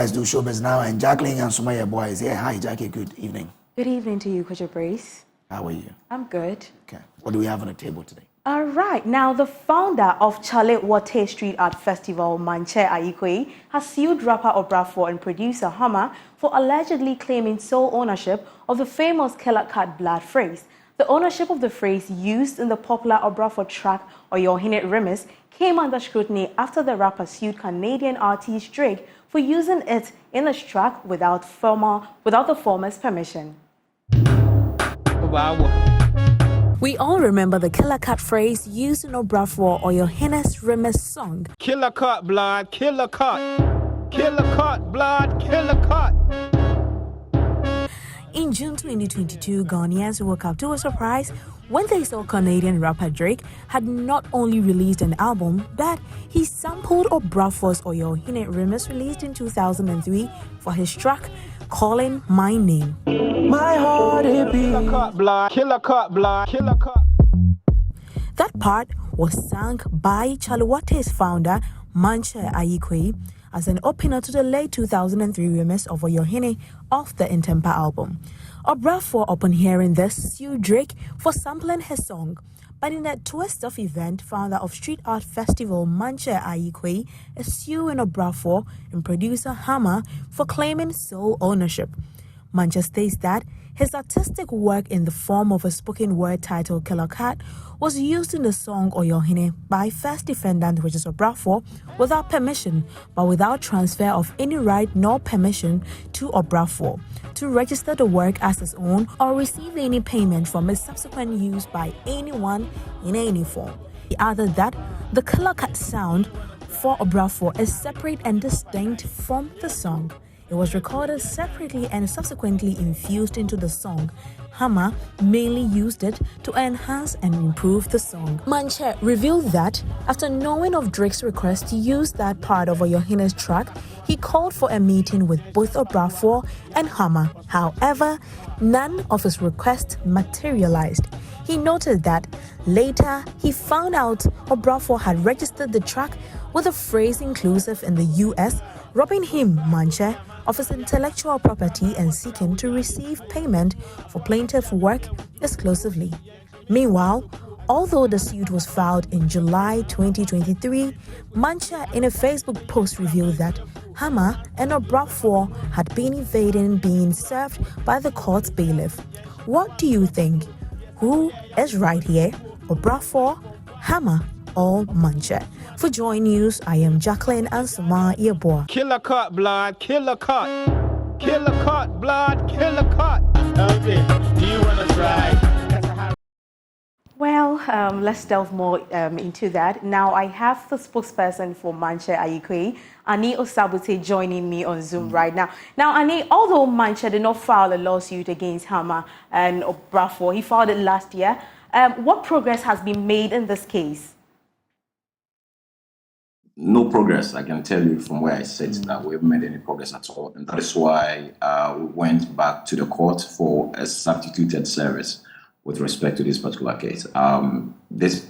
let's do showbiz now. And Jacqueline and Sumaya boy is here. Hi, Jackie. Good evening. Good evening to you, Coach Brace. How are you? I'm good. Okay. What do we have on the table today? All right. Now, the founder of Charlotte Water Street Art Festival, Mantse, has sued rapper Obrafuor and producer Hammer for allegedly claiming sole ownership of the famous Killer Cut Blood phrase. The ownership of the phrase used in the popular Obrafuor track Oyohine Remix came under scrutiny after the rapper sued Canadian artist Drake for using it in his track without the former's permission. We all remember the Killer Cut phrase used in Obrafuor Oyohine's Remix song. Killer cut, blood, killer cut. Killer cut, blood, killer cut. In June 2022, Ghanaians woke up to a surprise when they saw Canadian rapper Drake had not only released an album, but he sampled Obrafuor's Oyohine Remix released in 2003 for his track Calling My Name. My heart it beats. Killer cut, blood, killer cut, blood, killer cut. That part was sung by Charlotte's founder, Mantse, as an opener to the late 2003 remix of Oyohine off the Intempa album. Obrafuor, upon hearing this, sued Drake for sampling his song. But in a twist of event, founder of Street Art Festival Mantse is suing Obrafuor and producer Hammer for claiming sole ownership. Mantse states that his artistic work in the form of a spoken word titled Killer Cat was used in the song Oyohine by first defendant, which is Obrafuor, without permission, but without transfer of any right nor permission to Obrafuor to register the work as his own or receive any payment from its subsequent use by anyone in any form. He added that the Killer Cat sound for Obrafuor is separate and distinct from the song. It was recorded separately and subsequently infused into the song. Hammer mainly used it to enhance and improve the song. Mantse revealed that after knowing of Drake's request to use that part of Oyohine's track, he called for a meeting with both Obrafuor and Hammer. However, none of his requests materialized. He noted that later he found out Obrafuor had registered the track with a phrase inclusive in the US, robbing him, Mantse, of his intellectual property and seeking to receive payment for plaintiff's work exclusively. Meanwhile, although the suit was filed in July 2023, Mantse in a Facebook post revealed that Hammer and Obrafuor had been evading being served by the court's bailiff. What do you think? Who is right here? Obrafuor, Hammer, or Mantse? For Joy News, I am Jacqueline Ansama Yeboah. Killer cut, blood, killer cut. Killer cut, blood, killer cut. Okay, do you want to try? Well, let's delve more into that. Now, I have the spokesperson for Mantse, Ani Osabute, joining me on Zoom right now. Now, Ani, although Mantse did not file a lawsuit against Hammer and Obrafuor, he filed it last year. What progress has been made in this case? No progress. I can tell you from where I sit that we haven't made any progress at all. And that is why we went back to the court for a substituted service with respect to this particular case. This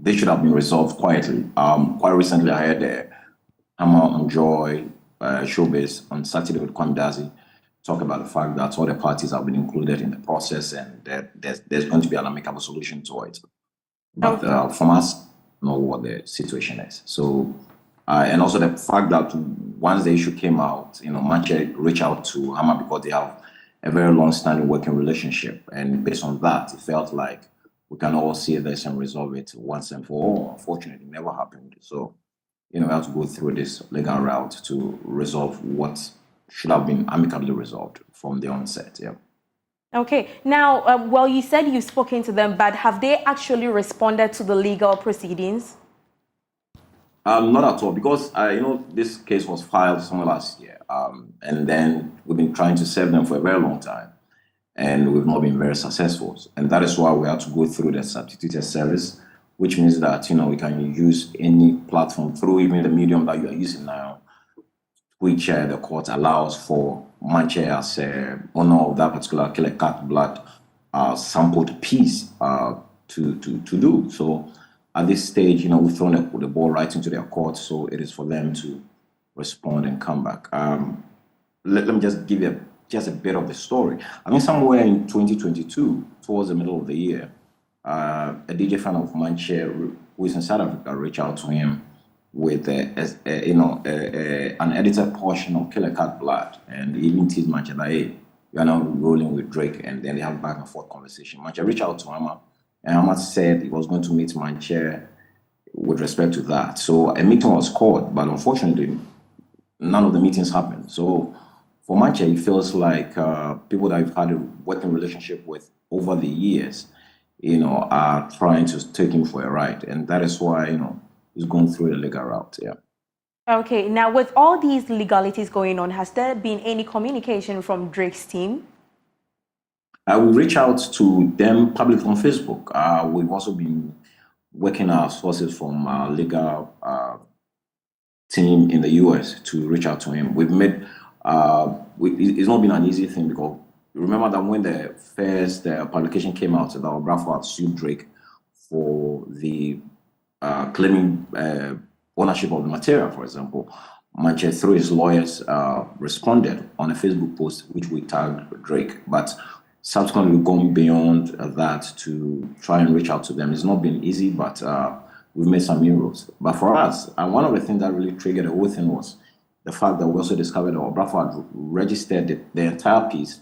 should have been resolved quietly. Quite recently, I heard the Hammer and Joy showbiz on Saturday with Kwame talk about the fact that all the parties have been included in the process and that there's going to be an amicable solution to it. But from us, know what the situation is. So, and also the fact that once the issue came out, Mantse reached out to Hammer because they have a very long-standing working relationship. And based on that, it felt like we can all see this and resolve it once and for all. Unfortunately, it never happened. So, we have to go through this legal route to resolve what should have been amicably resolved from the onset. Yeah. Okay. Now, well, you said you've spoken to them, but have they actually responded to the legal proceedings? Not at all, because this case was filed somewhere last year, and then we've been trying to serve them for a very long time, and we've not been very successful. And that is why we have to go through the substituted service, which means that we can use any platform through even the medium that you are using now, which the court allows for Mantse as owner of that particular Killer Cat Blood sampled piece to do. So at this stage, we've thrown the ball right into their court, so it is for them to respond and come back. let me just give you just a bit of the story. I mean, somewhere in 2022, towards the middle of the year, a DJ fan of Mantse, who is in South Africa, reached out to him with an edited portion of Killer Cat Blood, and he even teased Mantse that, hey, you are now rolling with Drake, and then they have a back and forth conversation. Mantse reached out to Hammer, and Hammer said he was going to meet Mantse with respect to that. So a meeting was called, but unfortunately, none of the meetings happened. So for Mantse, it feels like people that I've had a working relationship with over the years, are trying to take him for a ride. And that is why, he's going through the legal route, yeah. Okay, now with all these legalities going on, has there been any communication from Drake's team? We reach out to them publicly on Facebook. We've also been working our sources from our legal team in the US to reach out to him. We've made, it's not been an easy thing because remember that when the first publication came out that Obrafuor had sued Drake for the claiming ownership of the material, for example, Mantse, through his lawyers, responded on a Facebook post which we tagged Drake. But subsequently, we've gone beyond that to try and reach out to them. It's not been easy, but we've made some inroads. But for us, one of the things that really triggered the whole thing was the fact that we also discovered that Obrafuor had registered the entire piece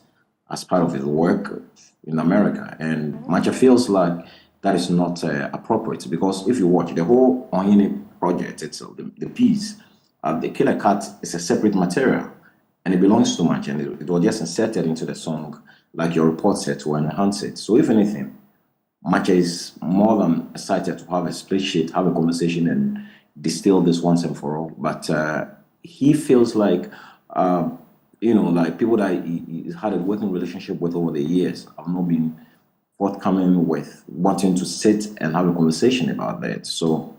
as part of his work in America. And Mantse feels like that is not appropriate, because if you watch the whole Ohene project itself, the piece, the Killer Cat is a separate material, and it belongs to Mantse, and it was just inserted into the song, like your report said, to enhance it. So if anything, Mantse is more than excited to have a split sheet, have a conversation, and distill this once and for all. But he feels like, like people that he had a working relationship with over the years have not been forthcoming with wanting to sit and have a conversation about that. So,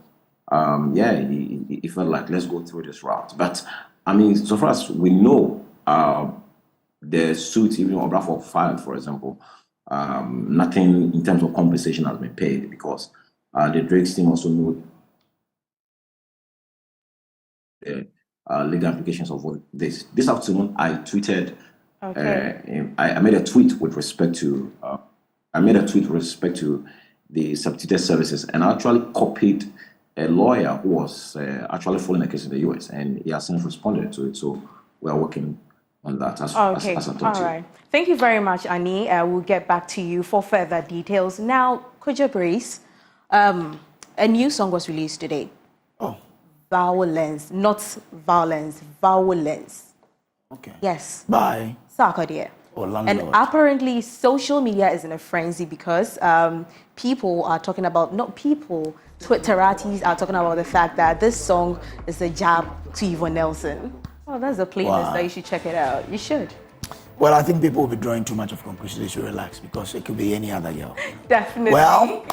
he felt like, let's go through this route. But, I mean, so far as we know, the suit, even Obrafuor filed, for example, nothing in terms of compensation has been paid, because the Drake's team also know the legal implications of what this. This afternoon, I tweeted, I made a tweet with respect to, the substituted services, and I actually copied a lawyer who was actually following the case in the US, and he has since responded to it. So we are working on that as I talked to you. Right. Thank you very much, Annie. We'll get back to you for further details. Now, Kojo Brace, a new song was released today. Oh. Violence, not violence, violence. Okay. Yes. Bye. Sarkodie. And apparently, social media is in a frenzy because people are talking about, not people, Twitteratis are talking about the fact that this song is a jab to Yvonne Nelson. Oh, that's a playlist that you should check it out. You should. Well, I think people will be drawing too much of conclusions. They should relax, because it could be any other girl. Definitely. Well,